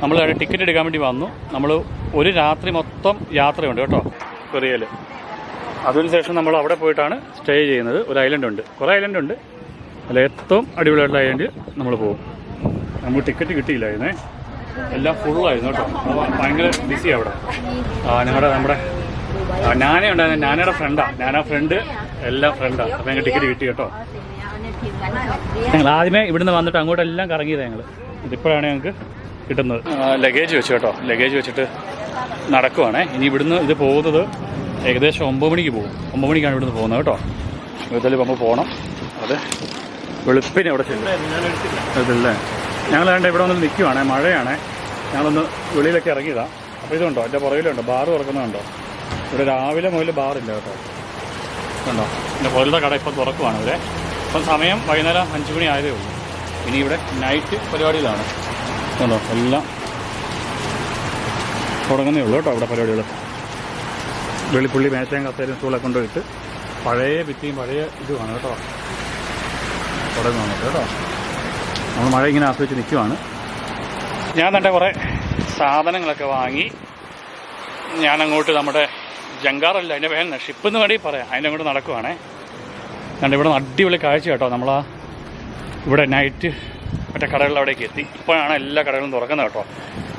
നമ്മൾ ടിക്കറ്റ് എടുക്കാൻ വേണ്ടി വന്നു. നമ്മൾ ഒരു രാത്രി മൊത്തം യാത്രയുണ്ട് കേട്ടോ കൊറിയയിൽ. അതിനുശേഷം നമ്മൾ അവിടെ പോയിട്ടാണ് സ്റ്റേ ചെയ്യുന്നത്. ഒരു ഐലൻഡ് ഉണ്ട്, കുറേ ഐലൻഡ് ഉണ്ട്. അതിൽ ഏറ്റവും അടിപൊളിയായിട്ടുള്ള ഐലൻഡ് നമ്മൾ പോകും. നമുക്ക് ടിക്കറ്റ് കിട്ടിയില്ലായിരുന്നേ, എല്ലാം ഫുള്ളായിരുന്നു കേട്ടോ. ഭയങ്കര ബിസി അവിടെ. നമ്മുടെ നാന ഉണ്ടായിരുന്നു, നാനയുടെ ഫ്രണ്ടാണ്. നാന ഫ്രണ്ട് എല്ലാം ഫ്രണ്ടാണ്. അപ്പോൾ ഞങ്ങൾക്ക് ടിക്കറ്റ് കിട്ടി കേട്ടോ. ഞങ്ങൾ ആദ്യമേ ഇവിടുന്ന് വന്നിട്ട് അങ്ങോട്ടെല്ലാം കറങ്ങിയത് ഞങ്ങൾ. ഇതിപ്പോഴാണ് ഞങ്ങൾക്ക് കിട്ടുന്നത്. ലഗേജ് വെച്ച് കേട്ടോ, ലഗേജ് വെച്ചിട്ട് നടക്കുവാണേ. ഇനി ഇവിടുന്ന് ഇത് പോകുന്നത് ഏകദേശം 9 മണിക്ക് പോകും. 9 മണിക്കാണ് ഇവിടുന്ന് പോകുന്നത് കേട്ടോ. ഇതിൽ നമ്മൾ പോകണം. അത് വെളുപ്പിന് ഇവിടെ ചെല്ലും. ഞങ്ങൾ വേണ്ട ഇവിടെ വന്ന് നിൽക്കുവാണേ, മഴയാണേ. ഞങ്ങളൊന്ന് വെളിയിലൊക്കെ ഇറങ്ങിയതാണ്. അപ്പോൾ ഇതുണ്ടോ, എൻ്റെ പുറകിലുണ്ടോ ബാറ് തുറക്കുന്നുണ്ടോ. ഇവിടെ രാവിലെ മുതൽ ബാറില്ല കേട്ടോ. ഉണ്ടോ, എൻ്റെ പുറകിലത്തെ കട ഇപ്പോൾ തുറക്കുവാണ് ഇവിടെ. ഇപ്പം സമയം വൈകുന്നേരം 5 മണി ആയതേ ഉള്ളൂ. ഇനി ഇവിടെ നൈറ്റ് പരിപാടിയിലാണ്. ഉണ്ടോ, എല്ലാം തുടങ്ങുന്നേ ഉള്ളൂ കേട്ടോ ഇവിടെ പരിപാടികൾ. വെളിപ്പുള്ളി മേശയും കസേരയും സ്റ്റൂളൊക്കെ കൊണ്ടുപോയിട്ട് പഴയ ഭിത്തിയും പഴയ ഇതുമാണ് കേട്ടോ തുടങ്ങുന്നത് കേട്ടോ. നമ്മൾ മഴ ഇങ്ങനെ ആസ്വദിച്ച് നിൽക്കുവാണ്. ഞാൻ തന്നെ കുറേ സാധനങ്ങളൊക്കെ വാങ്ങി ഞാനങ്ങോട്ട് നമ്മുടെ ജങ്കാറല്ല, അതിൻ്റെ വേണം ഷിപ്പ് എന്ന് വേണ്ടി പറയാം, അതിൻ്റെ അങ്ങോട്ട് നടക്കുവാണേ. ഞാൻ ഇവിടെ അടിപൊളി കാഴ്ച കേട്ടോ. നമ്മളാ ഇവിടെ നൈറ്റ് മറ്റേ കടകളിൽ അവിടേക്ക് എത്തി. ഇപ്പോഴാണ് എല്ലാ കടകളും തുറക്കുന്നത് കേട്ടോ.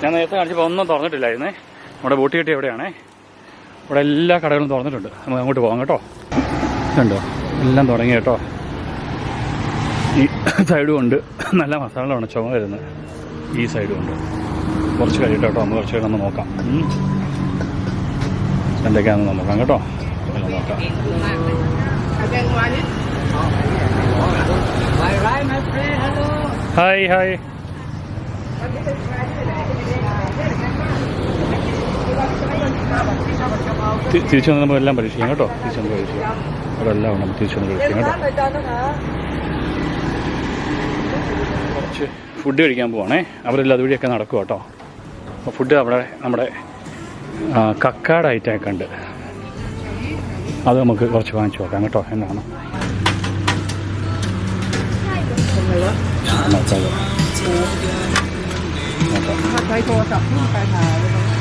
ഞാൻ നേരത്തെ കാണിച്ചപ്പോൾ ഒന്നും തുറന്നിട്ടില്ലായിരുന്നേ. നമ്മുടെ ബോട്ട് കെട്ടി എവിടെയാണേ, ഇവിടെ എല്ലാ കടകളും തുറന്നിട്ടുണ്ട്. നമുക്ക് അങ്ങോട്ട് പോകാം കേട്ടോ. ഇതുണ്ടോ, എല്ലാം തുടങ്ങി കേട്ടോ. ഈ സൈഡും ഉണ്ട്, നല്ല മസാലകളാണ് ചുമ വരുന്നത്. ഈ സൈഡും ഉണ്ട്. കുറച്ച് കഴിയട്ടെ കേട്ടോ, നമ്മൾ കുറച്ച് കഴിയുമ്പോൾ നോക്കാം. എന്തൊക്കെയാണെന്ന് നോക്കാം കേട്ടോ. എല്ലാം നോക്കാം. Hi hi. തിരിച്ചു വന്ന് നമുക്ക് എല്ലാം പരീക്ഷിക്കാം കേട്ടോ. തിരിച്ചു വന്ന് പരീക്ഷിക്കാം. അവിടെ എല്ലാം ഉണ്ട്, നമുക്ക് തിരിച്ചു വന്ന് പരീക്ഷിക്കാം കേട്ടോ. കുറച്ച് ഫുഡ് കഴിക്കാൻ പോവാണേ. അവരെല്ലാം അതുവഴിയൊക്കെ നടക്കും കേട്ടോ. അപ്പോൾ ഫുഡ് അവിടെ നമ്മുടെ കക്കാട് ഐറ്റമൊക്കെ ഉണ്ട്. അത് നമുക്ക് കുറച്ച് വാങ്ങിച്ചു നോക്കാം കേട്ടോ. എന്നാണ്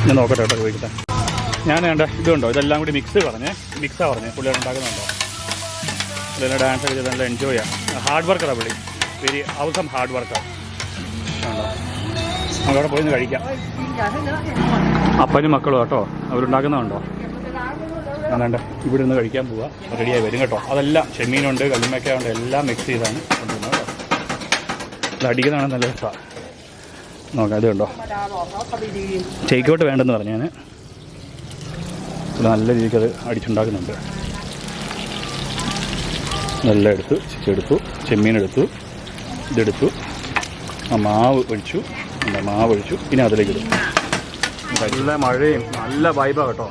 ഞാൻ നോക്കട്ടെ കേട്ടോ, ചോദിക്കട്ടെ. ഞാൻ വേണ്ട ഇതുണ്ടോ, ഇതെല്ലാം കൂടി മിക്സാണ് പറഞ്ഞേ പുള്ളികൾ ഉണ്ടാക്കുന്നുണ്ടോ. ഇതെല്ലാം ഡാൻസൊക്കെ ചെയ്ത് നല്ല എൻജോയ് ചെയ്യാം. ഹാർഡ് വർക്കറാണ് പുള്ളി, വെരി ഔസം ഹാർഡ് വർക്കാണ്. നമുക്കവിടെ പോയി കഴിക്കാം. അപ്പനും മക്കളും കേട്ടോ, അവരുണ്ടാക്കുന്നുണ്ടോ. ഞാൻ വേണ്ട ഇവിടെ നിന്ന് കഴിക്കാൻ പോവാം. റെഡിയായി വരും കേട്ടോ. അതെല്ലാം ചെമ്മീനുണ്ട്, കല്ലുമ്മയ്ക്ക ഉണ്ട്, എല്ലാം മിക്സ് ചെയ്താണ് കൊണ്ടുവന്നത് കേട്ടോ. ഇത് അടിക്കുന്നതാണ് നല്ല രസമാണ്. നോക്കാം, ഇത് കണ്ടോ. ടേക്കൗട്ട് വേണ്ടെന്ന് പറഞ്ഞു ഞാൻ. നല്ല രീതിക്ക് അത് അടിച്ചുണ്ടാക്കുന്നുണ്ട്. എല്ലാം എടുത്തു, ചിക്കെടുത്തു, ചെമ്മീനെടുത്തു, ഇതെടുത്തു, ആ മാവ് ഒഴിച്ചു, പിന്നെ അതിലേക്ക് ഇടും. നല്ല മഴയും നല്ല വൈബാണ് കേട്ടോ.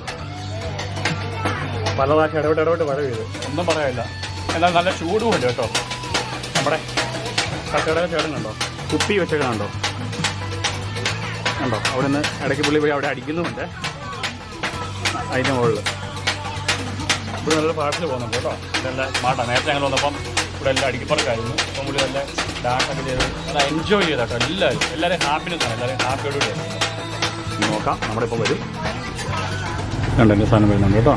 പല പ്രാവശ്യം ഇടവിട്ട് മഴ പെയ്തു, ഒന്നും പറയാനില്ല. എന്നാൽ നല്ല ചൂടും ഉണ്ട് കേട്ടോ. നമ്മുടെ കട്ടയുടെ ചേട്ടനുണ്ടോ, കുപ്പി വെച്ചേക്കണുണ്ടോ കണ്ടോ. അവിടെ നിന്ന് ഇടയ്ക്ക് പുള്ളി പോയി അവിടെ അടിക്കുന്നുമുണ്ട്. അതിൻ്റെ മുകളിൽ ഇവിടെ നല്ല പാട്ടിൽ പോകുന്നുണ്ട് കേട്ടോ. ഇതെല്ലാം സ്മാർട്ടാണ്. നേരത്തെ ഞങ്ങൾ വന്നപ്പം ഇവിടെ എല്ലാം അടിക്കപ്പുറക്കായിരുന്നു. അപ്പം പുള്ളി നല്ല ഡാൻസൊക്കെ ചെയ്ത് നല്ല എൻജോയ് ചെയ്ത കേട്ടോ. എല്ലാവരും ഹാപ്പിനെസ്സാണ്, എല്ലാവരും ഹാപ്പിയോടുകൂടി നോക്കാം. നമ്മുടെ ഇപ്പോൾ വരും കണ്ടോ, എൻ്റെ സാധനം വരുന്നുണ്ട് കേട്ടോ.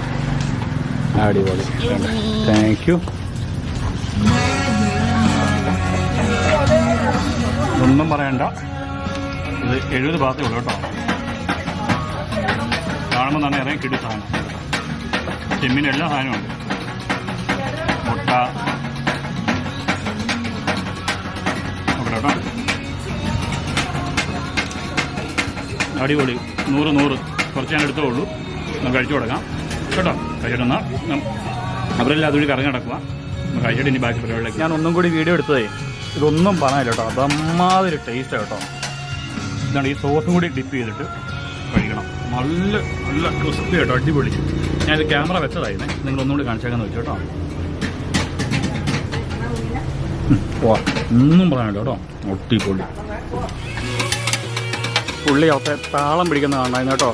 അടിപൊളി, താങ്ക് യു. ഒന്നും പറയണ്ട, ഇത് 70 ഭാഗത്തേ ഉള്ളൂ കേട്ടോ. കാണുമ്പോൾ തന്നെ ഇറങ്ങി കിട്ടി സാധനം. ചെമ്മീൻ എല്ലാ സാധനവും ഉണ്ട്. മുട്ട കേട്ടോ, അടിപൊളി. 100 കുറച്ച് ഞാൻ എടുത്തേ ഉള്ളൂ. നമുക്ക് കഴിച്ചു കൊടുക്കാം കേട്ടോ. കഴിച്ചിട്ടെന്നാൽ അവരെല്ലാം അതുവഴി കറങ്ങി നടക്കുക. നമുക്ക് കഴിച്ചിട്ട് ഇനി ബാക്കി പരിപാടിയിലേക്ക്. ഞാൻ ഒന്നും കൂടി വീഡിയോ എടുത്തതേ, ഇതൊന്നും പറയാനില്ല കേട്ടോ. അതമ്മാതിരി ടേസ്റ്റാണ് കേട്ടോ. ഇതാണ് ഈ സോസും കൂടി ഡിപ്പ് ചെയ്തിട്ട് കഴിക്കണം. നല്ല നല്ല ക്രിസ്പി കേട്ടോ, അടിപൊളി. ഞാനിത് ക്യാമറ വെച്ചതായിരുന്നേ, നിങ്ങളൊന്നുകൂടി കാണിച്ചേക്കാന്ന് വെച്ചു കേട്ടോ. ഒന്നും പറയാനില്ല കേട്ടോ, ഒട്ടിപ്പൊളി. പുള്ളി ഒക്കെ താളം പിടിക്കുന്ന കാണായിരുന്നു കേട്ടോ.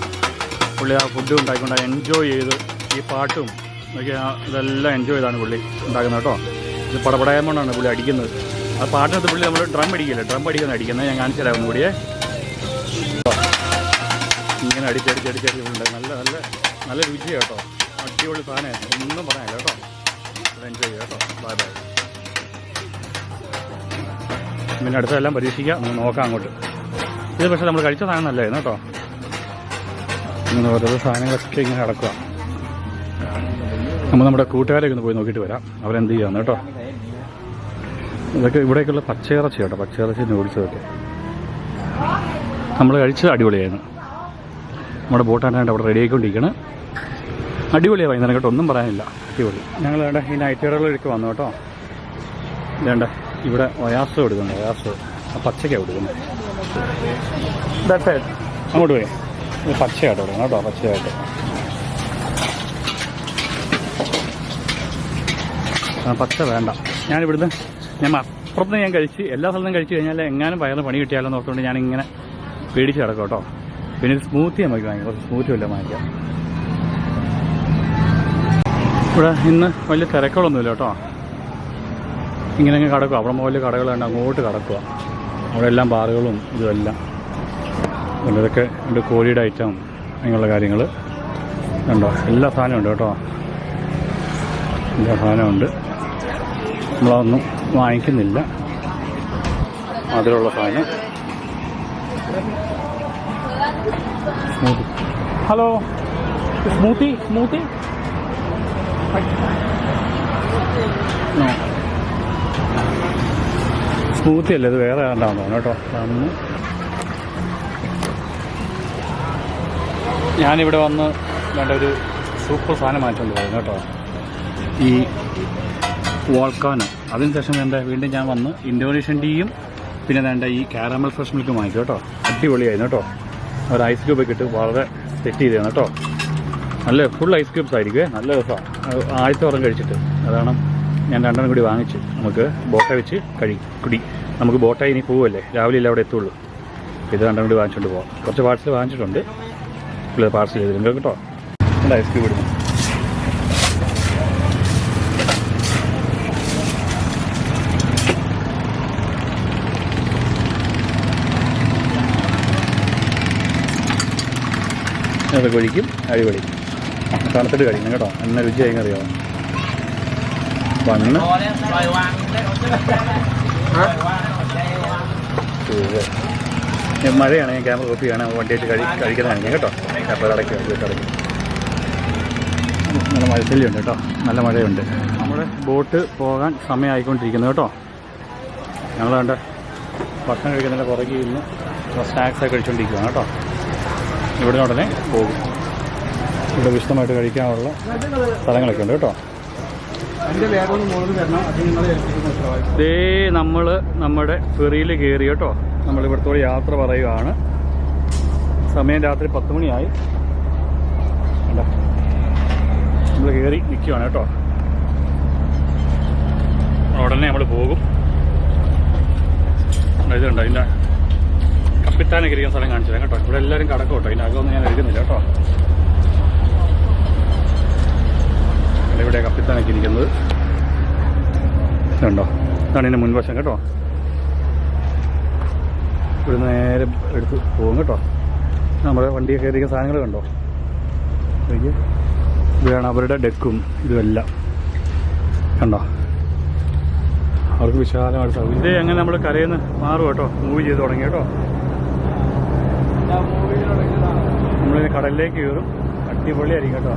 പുള്ളി ആ ഫുഡ് ഉണ്ടാക്കിക്കൊണ്ട് എൻജോയ് ചെയ്ത് ഈ പാട്ടും ഒക്കെ ഇതെല്ലാം എൻജോയ് ചെയ്താണ് പുള്ളി ഉണ്ടാക്കുന്നത് കേട്ടോ. ഇത് പടപടയാമോണ്ടാണ് പുള്ളി അടിക്കുന്നത്. ആ പാട്ടിനകത്ത് പുള്ളി നമ്മൾ ഡ്രം അടിക്കില്ലേ, ഡ്രം അടിക്കുന്നത് ഞാൻ കാണിച്ചു തരാം ഒന്നുകൂടിയേ. ഇങ്ങനെ അടിച്ചടിച്ചടിച്ചടിയുണ്ട്. നല്ല നല്ല നല്ല രുചിയാണ് കേട്ടോ. അടിപൊളി സാധനമായിരുന്നു, ഒന്നും പറയാനില്ല കേട്ടോ. എൻജോയ് ചെയ്യുക കേട്ടോ. Bye bye. പിന്നെ അടുത്തെല്ലാം പരീക്ഷിക്കാം, നമുക്ക് നോക്കാം അങ്ങോട്ട്. ഇത് പക്ഷേ നമ്മൾ കഴിച്ച സാധനം നല്ലതായിരുന്നു കേട്ടോ. ഇങ്ങനെ ഓരോ സാധനങ്ങളൊക്കെ ഇങ്ങനെ കിടക്കുക. നമ്മൾ നമ്മുടെ കൂട്ടുകാരൊക്കെ ഒന്ന് പോയി നോക്കിയിട്ട് വരാം, അവരെന്ത് ചെയ്യാമെന്ന് കേട്ടോ. ഇതൊക്കെ ഇവിടേക്കുള്ള പച്ചയിറച്ചി കേട്ടോ, പച്ചയിറച്ചി നൂഡിൽസൊക്കെ നമ്മൾ കഴിച്ചത് അടിപൊളിയായിരുന്നു. നമ്മുടെ ബോട്ടാണ്ട് അവിടെ റെഡി ആയിക്കൊണ്ടിരിക്കുകയാണ്. അടിപൊളിയാണ് വൈകുന്നേരം കേട്ടോ, ഒന്നും പറയാനില്ല, അടിപൊളി. ഞങ്ങൾ ഇവിടെ ഈ നൈറ്റ് റൈഡിലേക്ക് വന്നു കേട്ടോ. വേണ്ട ഇവിടെ ഒയാസ് കൊടുക്കുന്നുണ്ട്, ഒയാസ് ആ പച്ചയ്ക്കാണ് കൊടുക്കുന്നത്. അങ്ങോട്ട് പോയി ഇത് പച്ചയായിട്ട് കൊടുക്കണം കേട്ടോ, പച്ചയായിട്ട്. പച്ച വേണ്ട. ഞാനിവിടുന്ന് അപ്പുറത്ത് ഞാൻ കഴിച്ച് എല്ലാ സ്ഥലത്തും കഴിച്ച് കഴിഞ്ഞാൽ എങ്ങാനും വയറിന് പണി കിട്ടിയാലോ നോക്കുകൊണ്ട് ഞാനിങ്ങനെ പേടിച്ച് കിടക്കും കേട്ടോ. പിന്നെ ഒരു സ്മൂത്തി നമുക്ക് വാങ്ങിക്കാം, കുറച്ച് സ്മൂത്തി വല്ലതും വാങ്ങിക്കാം. ഇവിടെ ഇന്ന് വലിയ തിരക്കുകളൊന്നുമില്ല കേട്ടോ. ഇങ്ങനെ കിടക്കുക, അവിടെ മുകളിൽ കടകളുണ്ട്, അങ്ങോട്ട് കിടക്കുക. അവിടെ എല്ലാം ബാറുകളും ഇതുമെല്ലാം ഉണ്ട്. ഇതൊക്കെ ഉണ്ട്, കോഴിയുടെ ഐറ്റം അങ്ങനെയുള്ള കാര്യങ്ങൾ ഉണ്ടോ, എല്ലാ സാധനവും ഉണ്ട് കേട്ടോ, എല്ലാ സാധനമുണ്ട്. നമ്മളതൊന്നും വാങ്ങിക്കുന്നില്ല, അതിലുള്ള സാധനം. Smoothie, hello smoothie smoothie smoothie അല്ലേ, ഇത് വേറെ കണ്ടാന്ന് തോന്നുന്നു കേട്ടോ. അന്ന് ഞാനിവിടെ വന്ന് വേണ്ട ഒരു സൂപ്പർ സാധനം മാറ്റിക്കൊണ്ട് പോയിരുന്നു കേട്ടോ, ഈ വോൾക്കാനോ. അതിനുശേഷം വേണ്ട വീണ്ടും ഞാൻ വന്ന് ഇന്തോനേഷ്യൻ ടീയും പിന്നെ വേണ്ട ഈ കാരമൽ ഫ്രഷ് മിൽക്ക് വാങ്ങിച്ചു കേട്ടോ. അടിപൊളിയായിരുന്നു കേട്ടോ. ഒരു ഐസ് ക്യൂബൊക്കെ ഇട്ട് വളരെ സെറ്റ് ചെയ്തതാണ് കേട്ടോ. നല്ല ഫുൾ ഐസ് ക്യൂബ്സ് ആയിരിക്കുമേ, നല്ല രസമാണ്. ആദ്യത്തെ ഓരം കഴിച്ചിട്ട് അതാണ് ഞാൻ രണ്ടെണ്ണം കൂടി വാങ്ങിച്ച് നമുക്ക് ബോട്ട വെച്ച് കുടി. നമുക്ക് ബോട്ട ഇനി പോവുമല്ലേ, രാവിലെ ഇല്ല അവിടെ എത്തുള്ളൂ. ഇത് രണ്ടെണ്ണം കൂടി വാങ്ങിച്ചുകൊണ്ട് പോകാം. കുറച്ച് പാർസൽ വാങ്ങിച്ചിട്ടുണ്ട്, പാർസൽ ചെയ്തിട്ടുണ്ട് കേട്ടോ. നല്ല ഐസ് ക്യൂബ് ഇടുന്നു. അതൊക്കെ ഒഴിക്കും, അടിപൊളി. തണുത്തിട്ട് കഴിക്കണം കേട്ടോ, എന്നെ രുചിയായി അറിയാമോ. വന്ന് മഴയാണ്, ഞാൻ ക്യാമറ കോപ്പി ചെയ്യണം, വണ്ടിയായിട്ട് കഴിക്കുന്നതാണ് കേട്ടോ. അപ്പോൾ അടയ്ക്കും, വീട്ടടയ്ക്കും. നല്ല മഴശല്യമുണ്ട് കേട്ടോ, നല്ല മഴയുണ്ട്. നമ്മുടെ ബോട്ട് പോകാൻ സമയമായിക്കൊണ്ടിരിക്കുന്നു കേട്ടോ. ഞങ്ങൾ വേണ്ട ഭക്ഷണം കഴിക്കുന്നതിൻ്റെ പുറകിൽ ഇരുന്ന് സ്നാക്സൊക്കെ കഴിച്ചുകൊണ്ടിരിക്കുകയാണ് കേട്ടോ. ഇവിടെ ഉടനെ പോകും. ഇവിടെ വിശദമായിട്ട് കഴിക്കാനുള്ള സ്ഥലങ്ങളൊക്കെ ഉണ്ട് കേട്ടോ. ഇതേ നമ്മൾ നമ്മുടെ ഫെറിയിൽ കയറി കേട്ടോ. നമ്മളിവിടത്തോടെ യാത്ര പറയുകയാണ്. സമയം രാത്രി 10 മണിയായി. നമ്മൾ കയറി നിൽക്കുകയാണ് കേട്ടോ. ഉടനെ നമ്മൾ പോകും. ഇതുണ്ട്, അതിൻ്റെ കപ്പിത്താനൊക്കെ ഇരിക്കുന്ന സ്ഥലം കാണിച്ചു തരാം കേട്ടോ. ഇവിടെ എല്ലാവരും കടക്കും കേട്ടോ, അതിൻ്റെ അകമൊന്നും ഞാൻ എഴുതുന്നില്ല കേട്ടോ. ഇവിടെ കപ്പിത്താനൊക്കെ ഇരിക്കുന്നത് ഇതുണ്ടോ, ഇതാണ് ഇതിൻ്റെ മുൻവശം കേട്ടോ. ഇവിടെ നേരെ എടുത്ത് പോകും കേട്ടോ. നമ്മുടെ വണ്ടിയൊക്കെ ഇരിക്കുന്ന സാധനങ്ങൾ കണ്ടോ. ഇവിടെയാണ് അവരുടെ ഡെക്കും ഇതുമെല്ലാം കണ്ടോ. അവർക്ക് വിശാലമായിട്ട് സാധിക്കും. ഇതേ അങ്ങനെ നമ്മൾ കരയിൽ നിന്ന് മാറും കേട്ടോ, മൂവ് ചെയ്ത് തുടങ്ങി കേട്ടോ. നമ്മളിങ്ങനെ കടലിലേക്ക് കയറും, അടിപൊളിയായിരിക്കും കേട്ടോ.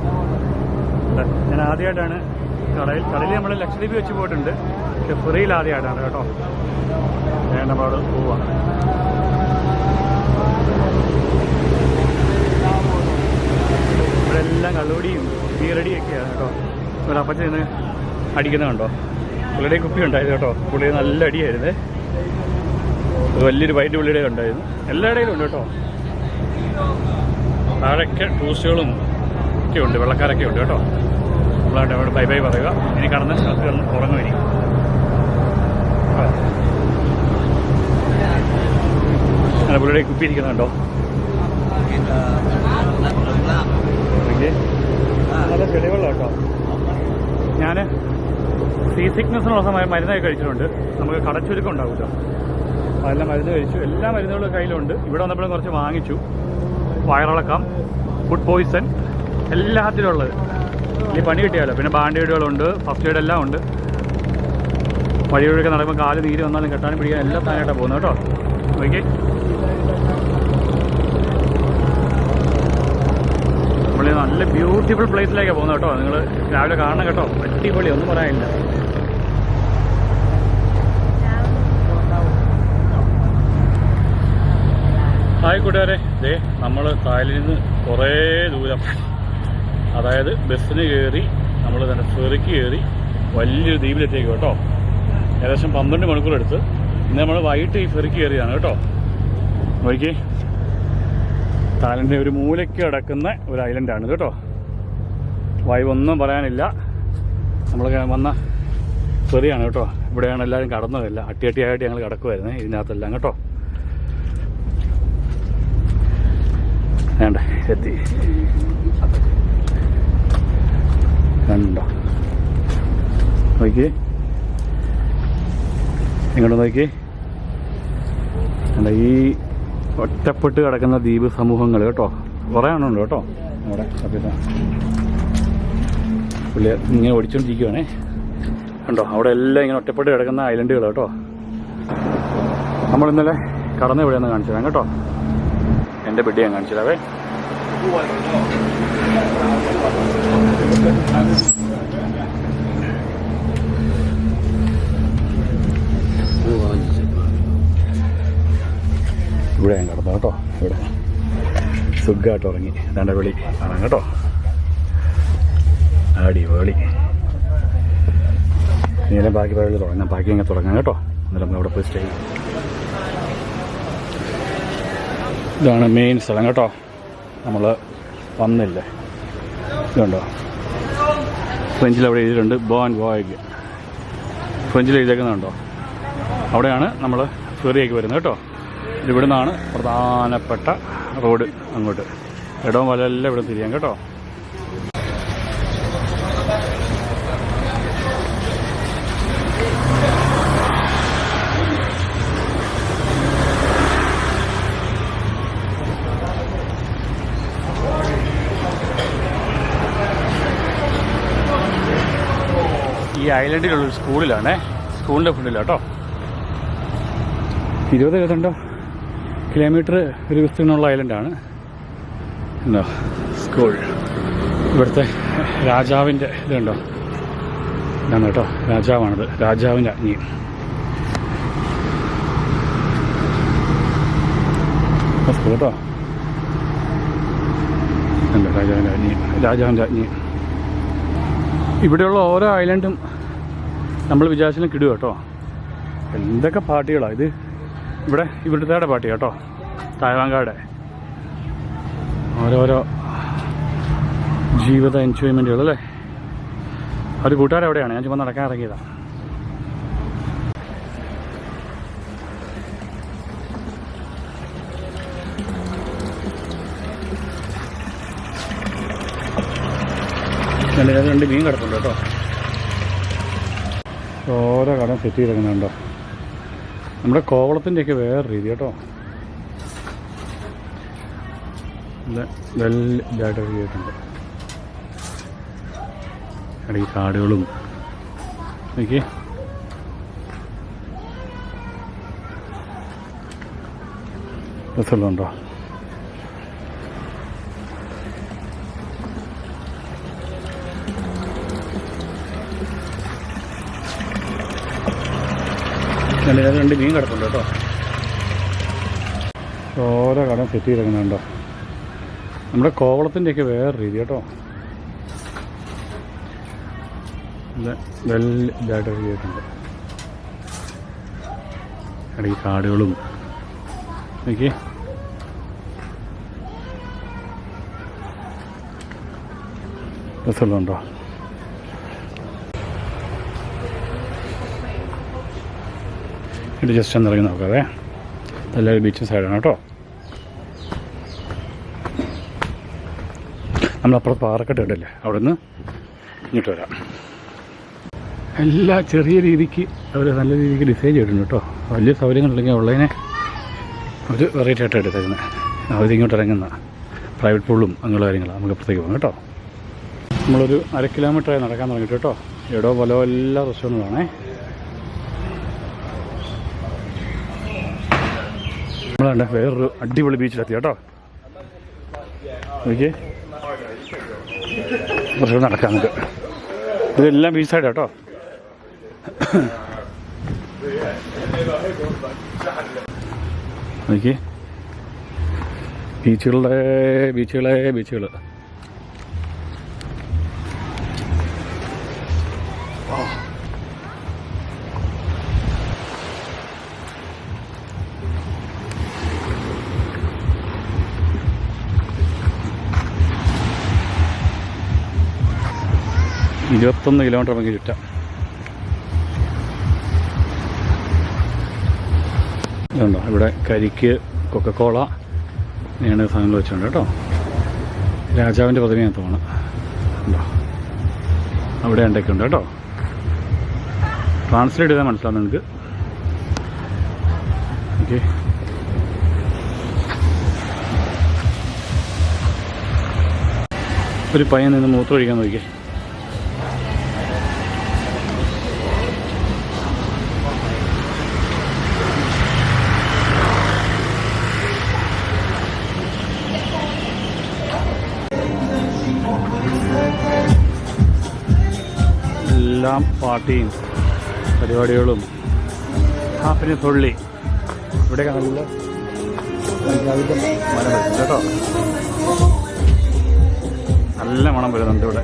ഞാൻ ആദ്യമായിട്ടാണ് കടലിൽ നമ്മൾ ലക്ഷദ്വീപ് വെച്ച് പോയിട്ടുണ്ട്, പക്ഷെ ഫെറിയിൽ ആദ്യമായിട്ടാണ് കേട്ടോ. നമ്മൾ അവിടെ പോവാണ്. ഇവിടെ എല്ലാം കള്ളുപൊടിയും ബീറടിയൊക്കെയാണ് കേട്ടോ. ഒരു അപ്പച്ച നിന്ന് അടിക്കുന്നത് കണ്ടോ. പുള്ളിയുടെ കുപ്പി ഉണ്ടായിരുന്നു കേട്ടോ, പുള്ളിയുടെ നല്ല അടിയായിരുന്നേ. വലിയൊരു വൈറ്റ് പുള്ളിയുടെ ഉണ്ടായിരുന്നു. എല്ലായിടയിലും ഉണ്ട് കേട്ടോ. താഴെയൊക്കെ ടൂറിസ്റ്റുകളും ഒക്കെ ഉണ്ട്, വെള്ളക്കാരൊക്കെ ഉണ്ട് കേട്ടോ. നമ്മളവിടെ അവിടെ ബൈ ബൈ പറയുക. ഇനി കടന്ന് ഉറങ്ങും. ഇനി അങ്ങനെ പുള്ളിയുടെ കുപ്പി ഇരിക്കുന്നുണ്ടോ. നല്ല ചെടിവെള്ളം കേട്ടോ. ഞാൻ സീ സിക്നസ്സിനുള്ള സമയം മരുന്നൊക്കെ കഴിച്ചിട്ടുണ്ട്. നമുക്ക് കടച്ചുരുക്കം ഉണ്ടാവില്ല, അതെല്ലാം മരുന്ന് കഴിച്ചു. എല്ലാ മരുന്നുകളും കയ്യിലുണ്ട്. ഇവിടെ വന്നപ്പോഴും കുറച്ച് വാങ്ങിച്ചു. വയറിളക്കം, ഫുഡ് പോയിസൺ എല്ലാത്തിലും ഉള്ളത്. ഈ പണി കിട്ടിയാലോ. പിന്നെ ബാൻഡേഡുകളുണ്ട്, ഫസ്റ്റ് എയ്ഡ് എല്ലാം ഉണ്ട്. വഴിയൊഴുക്കെ നടക്കുമ്പോൾ കാല് നീര് വന്നാലും കെട്ടാനും പിടിക്കാനും എല്ലാം താനായിട്ടാണ് പോകുന്നത് കേട്ടോ. നോക്കി നമ്മൾ നല്ല ബ്യൂട്ടിഫുൾ പ്ലേസിലേക്കാണ് പോകുന്നത് കേട്ടോ. നിങ്ങൾ രാവിലെ കാണണം കേട്ടോ. അടിപൊളി, ഒന്നും പറയാനില്ല. ഹായ് കൂട്ടുകാരെ, ദേ നമ്മൾ കായലിൽ നിന്ന് കുറേ ദൂരം, അതായത് ബസ്സിന് കയറി നമ്മൾ തന്നെ ഫെറിക്ക് കയറി വലിയൊരു ദ്വീപിലെത്തിയേക്കും കേട്ടോ. ഏകദേശം 12 മണിക്കൂർ എടുത്ത്. ഇന്ന് നമ്മൾ വൈകിട്ട് ഈ ഫെറിക്ക് കയറിയതാണ് കേട്ടോ. നോക്കി, കായലിൻ്റെ ഒരു മൂലയ്ക്ക് കിടക്കുന്ന ഒരു ഐലൻഡാണ് കേട്ടോ. വൈബൊന്നും പറയാനില്ല. നമ്മൾ വന്ന ഫെറിയാണ് കേട്ടോ. ഇവിടെയാണ് എല്ലാവരും കടന്നതല്ല. അട്ടിയായിട്ട് ഞങ്ങൾ കിടക്കുമായിരുന്നേ ഇതിനകത്തെല്ലാം കേട്ടോ. വേണ്ട എത്തി കണ്ടോ. നോക്കി ഇങ്ങോട്ട് നോക്കി. അല്ല, ഈ ഒറ്റപ്പെട്ട് കിടക്കുന്ന ദ്വീപ് സമൂഹങ്ങൾ കേട്ടോ കുറേ എണ്ണമുണ്ട് കേട്ടോ. അവിടെ സത്യത പുള്ളി ഇങ്ങനെ ഓടിച്ചുകൊണ്ടിരിക്കുവാണേ കണ്ടോ. അവിടെ എല്ലാം ഇങ്ങനെ ഒറ്റപ്പെട്ട് കിടക്കുന്ന ഐലൻഡുകൾ കേട്ടോ. നമ്മൾ ഇന്നലെ കടന്ന് എവിടെയെന്ന് കാണിച്ചു തരാം കേട്ടോ. എൻ്റെ ബെഡ് ഞാൻ കാണിച്ചു തരാവേ. ഇവിടെ ഞാൻ കിടന്നു കേട്ടോ. ഇവിടെ സുഖമായിട്ട് ഉറങ്ങി. രണ്ട് വിളി കാണാം കേട്ടോ. അടിപൊളി. ഇനിയെല്ലാം ബാക്കി പരിപാടി തുടങ്ങാം. ബാക്കി അങ്ങനെ തുടങ്ങാം കേട്ടോ. എന്നാലും നമ്മളിവിടെ പോയി സ്റ്റേ ചെയ്യും. ഇതാണ് മെയിൻ സ്ഥലം കേട്ടോ. നമ്മൾ വന്നില്ലേ, ഇതുണ്ടോ ഫ്രഞ്ചിൽ അവിടെ എഴുതിയിട്ടുണ്ട് ബോൺ വോയഗ്. ഫ്രഞ്ചിൽ എഴുതിയേക്കുന്നുണ്ടോ. അവിടെയാണ് നമ്മൾ ഫെറിയൊക്കെ വരുന്നത് കേട്ടോ. ഇവിടെ നിന്നാണ് പ്രധാനപ്പെട്ട റോഡ് അങ്ങോട്ട്. ഇടവും വലയെല്ലാം ഇവിടെ തിരിയാം കേട്ടോ. ഈ ഐലൻഡിലുള്ളൊരു സ്കൂളിലാണേ. സ്കൂളിൻ്റെ ഫ്രണ്ടിലാണ് കേട്ടോ. 20 കിലോമീറ്റർ ഒരു വിസ്തീർണമുള്ള ഐലൻഡാണ് ഉണ്ടോ സ്കൂൾ. ഇവിടുത്തെ രാജാവിൻ്റെ ഇതുണ്ടോ, ഇതാണ് കേട്ടോ. രാജാവാണിത്, രാജാവിൻ്റെ അഗ്നിയും. സ്കൂൾ കേട്ടോ. ഉണ്ടോ രാജാവിൻ്റെ അഗ്നിയും, രാജാവിൻ്റെ അഗ്നിയും. ഇവിടെയുള്ള ഓരോ ഐലൻഡും നമ്മൾ വിചാരിച്ചാലും കിടുക കേട്ടോ. എന്തൊക്കെ പാർട്ടികളാണ് ഇത്. ഇവിടെ ഇവിടുത്തെ പാർട്ടി കേട്ടോ, തായ്വാങ്കാടെ ഓരോരോ ജീവിത എൻജോയ്മെൻറ്റുകളല്ലേ. ഒരു കൂട്ടുകാരെവിടെയാണ്, ഞാൻ ചുമ്മാ നടക്കാൻ ഇറങ്ങിയതാണ്. രണ്ട് മീൻ കിടപ്പുണ്ട് കേട്ടോ. ഓരോ കടം സെറ്റ് ചെയ്തിരിക്കുന്നുണ്ടോ. നമ്മുടെ കോവളത്തിൻ്റെയൊക്കെ വേറെ രീതി കേട്ടോ. ഇതായിട്ട് ചെയ്തിട്ടുണ്ട്. ഈ കാടുകളും നോക്കി. രസമുണ്ടോ. രണ്ട് മീൻ കിടപ്പുണ്ട് കേട്ടോ. ഓരോ കടം സെറ്റ് ചെയ്തിരിക്കുന്നുണ്ടോ. നമ്മുടെ കോവളത്തിൻ്റെയൊക്കെ വേറെ രീതി കേട്ടോ. ഇതായിട്ട് ചെയ്തിട്ടുണ്ട്. ഈ കാടുകളും നോക്കി. രസമുണ്ടോ. ഇത് ജസ്റ്റ് ഒന്ന് ഇറങ്ങി നോക്കാവേ. നല്ലൊരു ബീച്ച് സൈഡാണ് കേട്ടോ. നമ്മളപ്പുറത്ത് പാറക്കെട്ട് ഇടല്ലേ, അവിടെ നിന്ന് ഇങ്ങോട്ട് വരാം. എല്ലാ ചെറിയ രീതിക്ക് അവർ നല്ല രീതിക്ക് ഡിസൈൻ ചെയ്തിട്ടുണ്ട് കേട്ടോ. വലിയ സൗകര്യങ്ങളുണ്ടെങ്കിൽ ഉള്ളതിനെ ഒരു വെറൈറ്റി ആയിട്ട് എടുത്തേക്കുന്നത്. അവരിങ്ങോട്ട് ഇറങ്ങുന്ന പ്രൈവറ്റ് പൂളും അങ്ങനെയുള്ള കാര്യങ്ങളാണ്. നമുക്ക് അപ്പുറത്തേക്ക് പോകാം കേട്ടോ. നമ്മളൊരു 1/2 കിലോമീറ്ററായി നടക്കാൻ തുടങ്ങിയിട്ട് കേട്ടോ. എവിടെയോ പല എല്ലാ റെസ്റ്റോറൻറ്റുകളാണേ. നമ്മളാണ്ട് വേറൊരു അടിപൊളി ബീച്ചിലെത്തി കേട്ടോ. നോക്കിയേ, കുറച്ചുകൂടെ നടക്കാം നമുക്ക്. ഇതെല്ലാം ബീച്ച് സൈഡാണ് കേട്ടോ. നോക്കിയേ, ബീച്ചുകൾ. ഇരുപത്തൊന്ന് കിലോമീറ്റർ നമുക്ക് ചുറ്റാം. ഇതുണ്ടോ, ഇവിടെ കരിക്ക്, കൊക്കക്കോള ഇങ്ങനെയാണ് സാധനങ്ങൾ വെച്ചിട്ടുണ്ട് കേട്ടോ. രാജാവിൻ്റെ പ്രതിമയാണ് തോന്നുന്നു. ഉണ്ടോ, അവിടെ ഉണ്ടൊക്കെയുണ്ട് കേട്ടോ. ട്രാൻസ്ലേറ്റ് ചെയ്താൽ മനസ്സിലാവും നിങ്ങൾക്ക്. ഓക്കെ, ഒരു പയ്യൻ നിന്ന് മൂത്രം ഒഴിക്കാൻ നോക്കിയേ. എല്ലാം പാർട്ടിയും പരിപാടികളും. പിന്നെ തുള്ളി ഇവിടെയൊക്കെ നല്ല മണം വരുന്നുണ്ട് കേട്ടോ. നല്ല മണം വരുന്നുണ്ട് ഇവിടെ.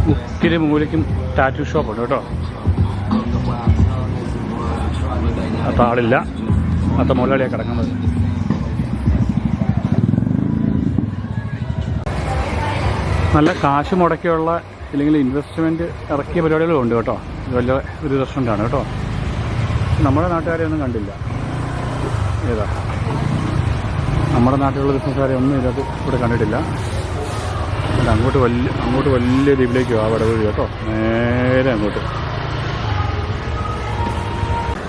മുക്കിലും മൂലയ്ക്കും ടാറ്റു ഷോപ്പുണ്ട് കേട്ടോ. അത്ത ആളില്ല, അത്ത മുതലാളിയാണ് കിടക്കുന്നത്. നല്ല കാശ് മുടക്കിയുള്ള ഇല്ലെങ്കിൽ ഇൻവെസ്റ്റ്മെൻറ്റ് ഇറക്കിയ പരിപാടികളും ഉണ്ട് കേട്ടോ. ഇത് വലിയ ഒരു റെസ്റ്റോറൻ്റാണ് കേട്ടോ. നമ്മുടെ നാട്ടുകാരെ ഒന്നും കണ്ടില്ല. ഏതാ നമ്മുടെ നാട്ടിലുള്ള ബിസിനസ്സുകാരെ ഒന്നും ഇതിനകത്ത് ഇവിടെ കണ്ടിട്ടില്ല. അങ്ങോട്ട് വലിയ ദ്വീപിലേക്ക് ആ വടവഴി കേട്ടോ, നേരെ അങ്ങോട്ട്.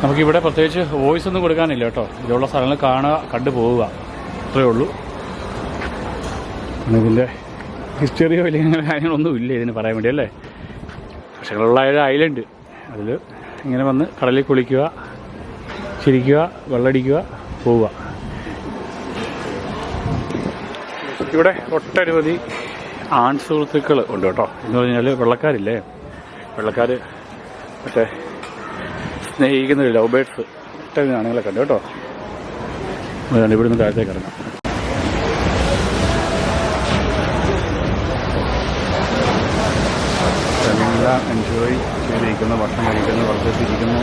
നമുക്കിവിടെ പ്രത്യേകിച്ച് വോയിസ് ഒന്നും കൊടുക്കാനില്ല കേട്ടോ. ഇതിലുള്ള സ്ഥലങ്ങൾ കാണുക, കണ്ടു പോവുക, അത്രയേ ഉള്ളൂ. ഇതിൻ്റെ ഹിസ്റ്ററിയോ ഇല്ലെങ്കിൽ കാര്യങ്ങളൊന്നും ഇല്ല ഇതിന് പറയാൻ വേണ്ടി അല്ലേ. പക്ഷേ ഉള്ള ഒരു ഐലൻഡ്, അതിൽ ഇങ്ങനെ വന്ന് കടലിൽ കുളിക്കുക, ചിരിക്കുക, വെള്ളമടിക്കുക, പോവുക. ഇവിടെ ഒട്ടനവധി ആൺ സുഹൃത്തുക്കൾ ഉണ്ട് കേട്ടോ. എന്ന് പറഞ്ഞാൽ വെള്ളക്കാരില്ലേ, വെള്ളക്കാർ മറ്റേ സ്നേഹിക്കുന്ന ലവ് ബേഡ്സ് ഒട്ടനവധി ആണുങ്ങളൊക്കെ ഉണ്ട് കേട്ടോ. അതുകൊണ്ട് ഇവിടുന്ന് താഴത്തേക്ക് ഇറങ്ങാം. എല്ലാം എൻജോയ് ചെയ്തിരിക്കുന്നു, ഭക്ഷണം കഴിക്കുന്നു, വർദ്ധിച്ചിരിക്കുന്നു.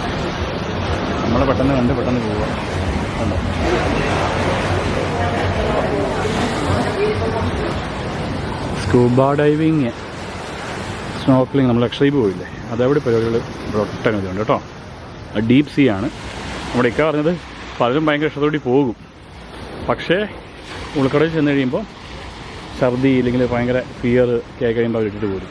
നമ്മൾ പെട്ടെന്ന് കണ്ട് പെട്ടെന്ന് പോവുക. കണ്ടോ, സ്കൂബ ഡൈവിങ്, സ്നോർക്കലിംഗ്, നമ്മൾ ലക്ഷദ്വീപ് പോയില്ലേ, അതെവിടെ പരിപാടികൾ ഇവിടെ ഒട്ടനവധി ഉണ്ട് കേട്ടോ. ഡീപ്പ് സീ ആണ്. നമ്മുടെ ഇക്ക പറഞ്ഞത് പലരും ഭയങ്കര ഇഷ്ടത്തോടെ പോകും. പക്ഷേ ഉൾക്കടലിൽ ചെന്ന് കഴിയുമ്പോൾ ഛർദി ഇല്ലെങ്കിൽ ഭയങ്കര ഫിയർ ഒക്കെ ആയി കഴിയുമ്പോൾ അവരിട്ടിട്ട് പോരും.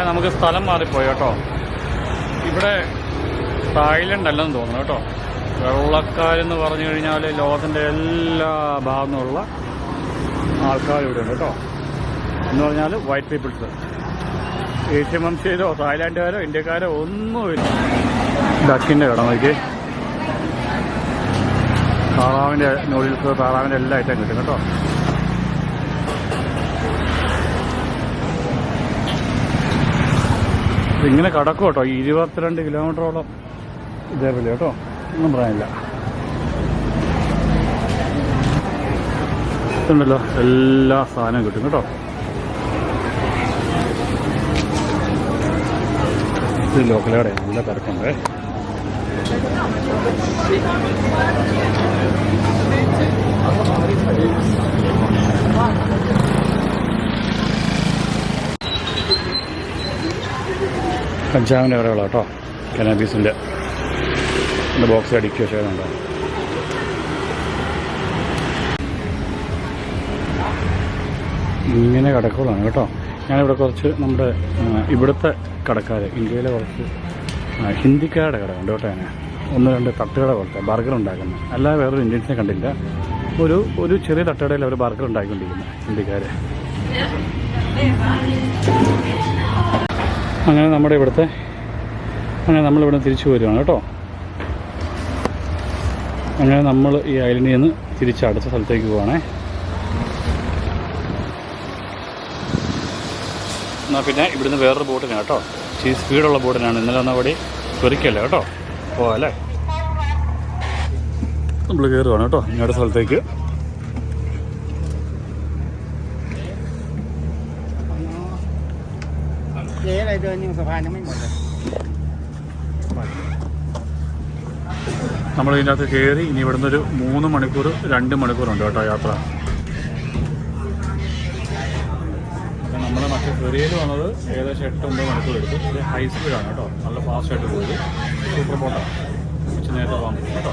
നമുക്ക് സ്ഥലം മാറിപ്പോയി കേട്ടോ. ഇവിടെ തായ്ലൻഡ് അല്ലെന്ന് തോന്നുന്നു കേട്ടോ. വെള്ളക്കാരെന്ന് പറഞ്ഞു കഴിഞ്ഞാൽ ലോകത്തിൻ്റെ എല്ലാ ഭാഗത്തു നിന്നുള്ള ആൾക്കാർ ഇവിടെ ഉണ്ട് കേട്ടോ. എന്ന് പറഞ്ഞാൽ വൈറ്റ് പീപ്പിൾസ്. ഏഷ്യൻ വംശീയരോ തായ്ലാൻഡുകാരോ ഇന്ത്യക്കാരോ ഒന്നുമില്ല. ഡക്കിൻ്റെ കട നോക്കി, താറാവിൻ്റെ നൂഡിൽസ്, താറാവിൻ്റെ എല്ലാ ഐറ്റം കിട്ടും കേട്ടോ. ഇങ്ങനെ കടക്കും കേട്ടോ. 22 കിലോമീറ്ററോളം ഇതേപോലെ കേട്ടോ, ഒന്നും പറയാനില്ല. ഇതുണ്ടല്ലോ, എല്ലാ സാധനവും കിട്ടും കേട്ടോ. ഇത് ലോക്കൽ കടയാണ്, നല്ല തിരക്കുണ്ട്. കഞ്ചാവിൻ്റെ കടകളാണ് കേട്ടോ, കനാബീസിൻ്റെ ബോക്സ് അടിക്കുക ചെയ്യണുണ്ടോ. ഇങ്ങനെ കടകളാണ് കേട്ടോ. ഞാനിവിടെ കുറച്ച് നമ്മുടെ ഇവിടുത്തെ കടക്കാർ, ഇന്ത്യയിലെ കുറച്ച് ഹിന്ദിക്കാരുടെ കട ഉണ്ട് കേട്ടോ. ഞാൻ 1-2 തട്ടുകട പോലത്തെ ബർഗർ ഉണ്ടാക്കുന്നത്, അല്ലാതെ വേറൊരു ഇന്ത്യൻസിനെ കണ്ടില്ല. ഒരു ചെറിയ തട്ടുകടയിൽ അവർ ബർഗർ ഉണ്ടാക്കിക്കൊണ്ടിരിക്കുന്നത് ഹിന്ദിക്കാർ. അങ്ങനെ നമ്മളിവിടെ തിരിച്ചു വരുവാണ് കേട്ടോ. അങ്ങനെ നമ്മൾ ഈ ഐലൻഡിൽ നിന്ന് തിരിച്ച് അടുത്ത സ്ഥലത്തേക്ക് പോവാണേ. എന്നാൽ പിന്നെ ഇവിടുന്ന് വേറൊരു ബോട്ടിനാണ് കേട്ടോ, സ്പീഡുള്ള ബോട്ടിനാണ്. ഇന്നലെ വന്ന അവിടെ പെറിക്കല്ലേ കേട്ടോ, പോവാല്ലേ. നമ്മൾ കയറുവാണ് കേട്ടോ ഇനി അടുത്ത സ്ഥലത്തേക്ക്. നമ്മൾ ഇതിൻ്റെ അകത്ത് കയറി ഇനി ഇവിടുന്ന് ഒരു 3 മണിക്കൂർ 2 മണിക്കൂറുണ്ട് കേട്ടോ യാത്ര. നമ്മൾ മറ്റേ ഫെറിയിൽ വന്നത് ഏകദേശം 8-9 മണിക്കൂർ എടുത്തു. ഇത് ഹൈ സ്പീഡാണ് കേട്ടോ, നല്ല ഫാസ്റ്റായിട്ട് പോയത്. സൂപ്പർ ബോട്ടാണ്, കുറച്ച് നേരത്തെ പോകാൻ പറ്റും കേട്ടോ.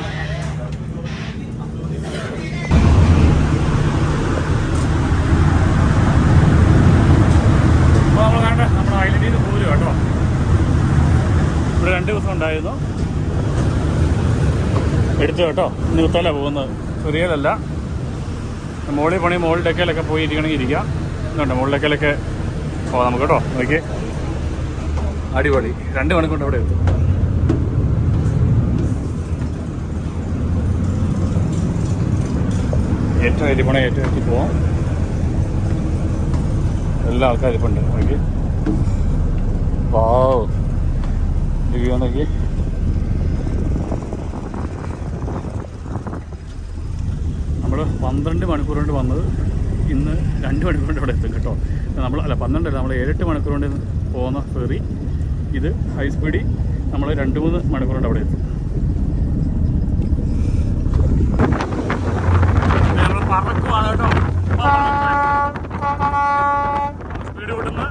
അപ്പോൾ നമ്മൾ കണ്ട നമ്മുടെ ഐലൻഡിൽ നിന്ന് പോരും കേട്ടോ. ഇവിടെ 2 ദിവസം ഉണ്ടായിരുന്നു, എടുത്തു കേട്ടോ. നിർത്തല പോകുന്നത്, ഫെറിയലല്ല. മോളിൽ പണി മോളിൽ ഡെക്കയിലൊക്കെ പോയി ഇരിക്കണമെങ്കിൽ ഇരിക്കാം. ഇതുണ്ട് മുകളിലേക്കലൊക്കെ പോകാം നമുക്ക് കേട്ടോ. നോക്കി അടിപൊളി, 2 മണിക്കൂർ അവിടെ എത്തും. ഏറ്റവും എത്തിപ്പോണേ ഏറ്റവും എത്തി പോവാം. എല്ലാ ആൾക്കാരും ഇരിപ്പുണ്ട്. നോക്കി വാവ്, വ്യൂ നോക്കി. നമ്മൾ 12 മണിക്കൂർ കൊണ്ട് വന്നത്, ഇന്ന് 2 മണിക്കൂർ കൊണ്ട് ഇവിടെ എത്തും കേട്ടോ. നമ്മൾ 12 നമ്മൾ 7-8 മണിക്കൂർ കൊണ്ട് പോകുന്ന ഫെറി, ഇത് ഹൈ സ്പീഡിൽ നമ്മൾ 2-3 മണിക്കൂർ കൊണ്ട് അവിടെ എത്തും. നമ്മൾ പറക്കുവാണ് കേട്ടോ, സ്പീഡ് കൂട്ടുന്ന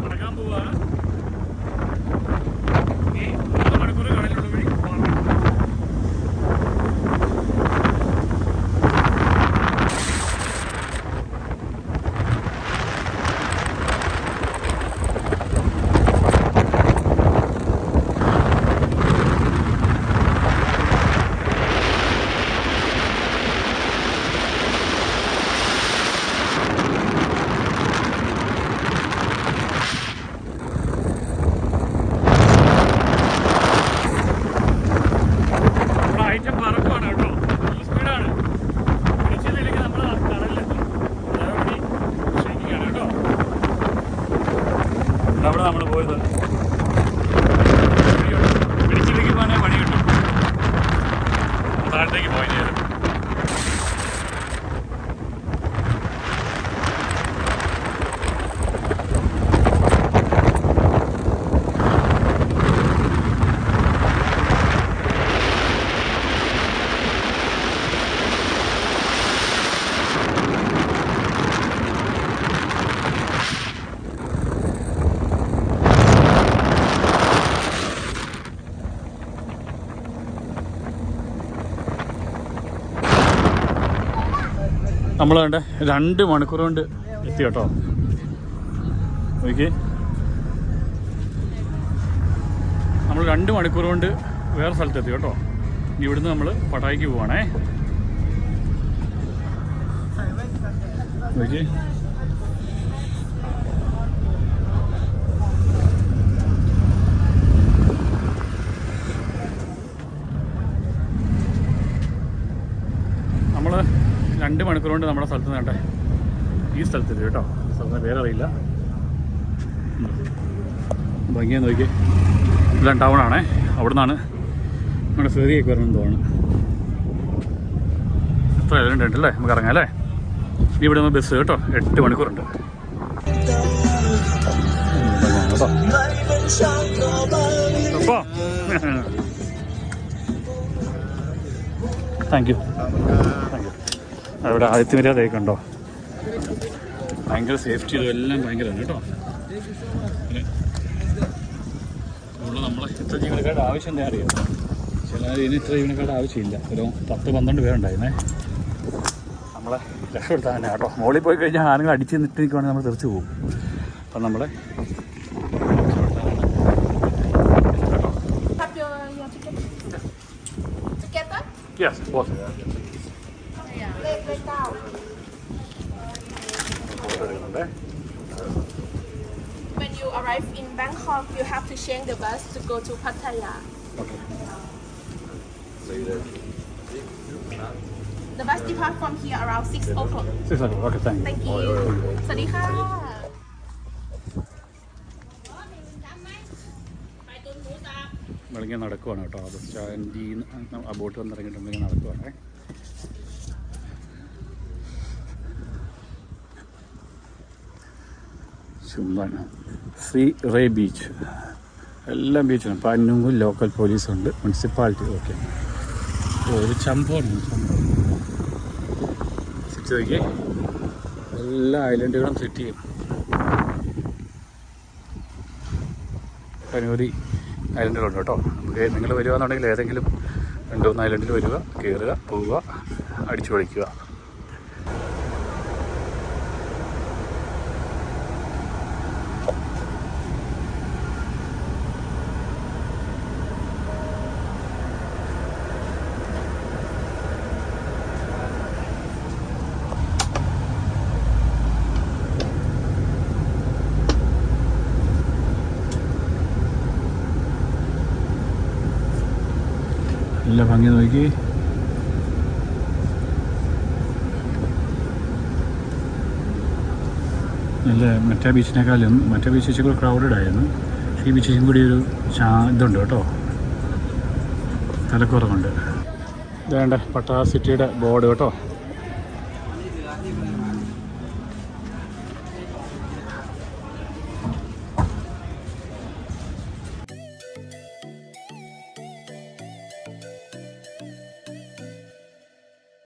നടക്കാൻ പോവാണ്. ഈ 3 മണിക്കൂർ കടലിലുള്ള വഴി അവിടെ നമ്മൾ പോയത്. പിടിച്ചിലേക്ക് പോകാനേ പണി കിട്ടും, താഴത്തേക്ക് പോയി ചെയ്തു. നമ്മൾ വേണ്ട 2 മണിക്കൂർ കൊണ്ട് എത്തി കേട്ടോ. നോക്കി, നമ്മൾ 2 മണിക്കൂർ കൊണ്ട് വേറെ സ്ഥലത്തെത്തി കേട്ടോ. ഇനി ഇവിടുന്ന് നമ്മൾ പട്ടായിക്ക് പോവാണേ. നോക്കി, നമ്മൾ 2 മണിക്കൂർ കൊണ്ട് നമ്മുടെ സ്ഥലത്ത് വേണ്ടേ ഈ സ്ഥലത്തെത്തി കേട്ടോ. സ്ഥലത്ത് വേറെ അറിയില്ല, ഭംഗിയാന്ന് നോക്കി. ഇതെല്ലാം ടൗണാണേ, അവിടെ നിന്നാണ് നമ്മുടെ ഫെറിയൊക്കെ വരണമെന്ന് തോന്നുന്നു. എത്ര ഐലൻഡ് ഉണ്ട് അല്ലേ? നമുക്ക് ഇറങ്ങാം അല്ലേ? ഇവിടെ നിന്ന് ബസ് കേട്ടോ, 8 മണിക്കൂറുണ്ട് കേട്ടോ. അപ്പോൾ താങ്ക് യു. അവിടെ ആദിത്യമര്യാദ കണ്ടോ, ഭയങ്കര സേഫ്റ്റിയും എല്ലാം ഭയങ്കരമാണ് കേട്ടോ. അതുകൊണ്ട് നമ്മളെ ഇത്ര ജീവനക്കാരുടെ ആവശ്യം എന്താ അറിയാം? ചില ഇതിന് ഇത്ര ജീവനക്കാരുടെ ആവശ്യമില്ല. ഒരു 10-12 പേരുണ്ടായിരുന്നേ. നമ്മളെ രക്ഷപ്പെടുത്താൻ തന്നെ കേട്ടോ. മോളിൽ പോയി കഴിഞ്ഞാൽ ആണെങ്കിൽ അടിച്ച് നിട്ട് നിൽക്കുവാണെങ്കിൽ നമ്മൾ തെറിച്ച് പോകും. അപ്പം നമ്മളെ Yes, both. When you arrive in Bangkok, you have to change the bus to go to Pattaya. Okay. The bus depart from here around 6 o'clock. 6 o'clock. Okay, thank you. Thank you. Sadika. നമ്മളിങ്ങനെ നടക്കുവാണ് കേട്ടോ. Bus സ്റ്റാൻഡിൽ നിന്ന് ആ boat വന്നിറങ്ങിയിട്ട് നമ്മളിങ്ങനെ നടക്കുവാണേ. ചുമ്മാണ് Shri ray beach, എല്ലാം ബീച്ചാണ്. പന്നുങ്കും local പോലീസുണ്ട്, municipality. Okay, ഒരു ചമ്പോണ് സിറ്റി നോക്കി, എല്ലാ ഐലൻഡുകളും സെറ്റ് ചെയ്യും. പനൂരി ഐലൻഡുകളുണ്ട് കേട്ടോ. നമുക്ക് നിങ്ങൾ വരികയെന്നുണ്ടെങ്കിൽ ഏതെങ്കിലും 2-3 ഐലൻഡിൽ വരിക, കയറുക, പോവുക, അടിച്ചു പൊളിക്കുക. നല്ല ഭംഗി നോക്കി. നല്ല മറ്റേ ബീച്ചിനേക്കാളും മറ്റേ ബീച്ച് ഇച്ചിരി ക്രൗഡഡ് ആയിരുന്നു. ഈ ബീച്ചിനും കൂടി ഒരു ഇതുണ്ട് കേട്ടോ, തലക്കുറവുണ്ട്. ഇതേണ്ട പട്ടാ സിറ്റിയുടെ ബോർഡ് കേട്ടോ.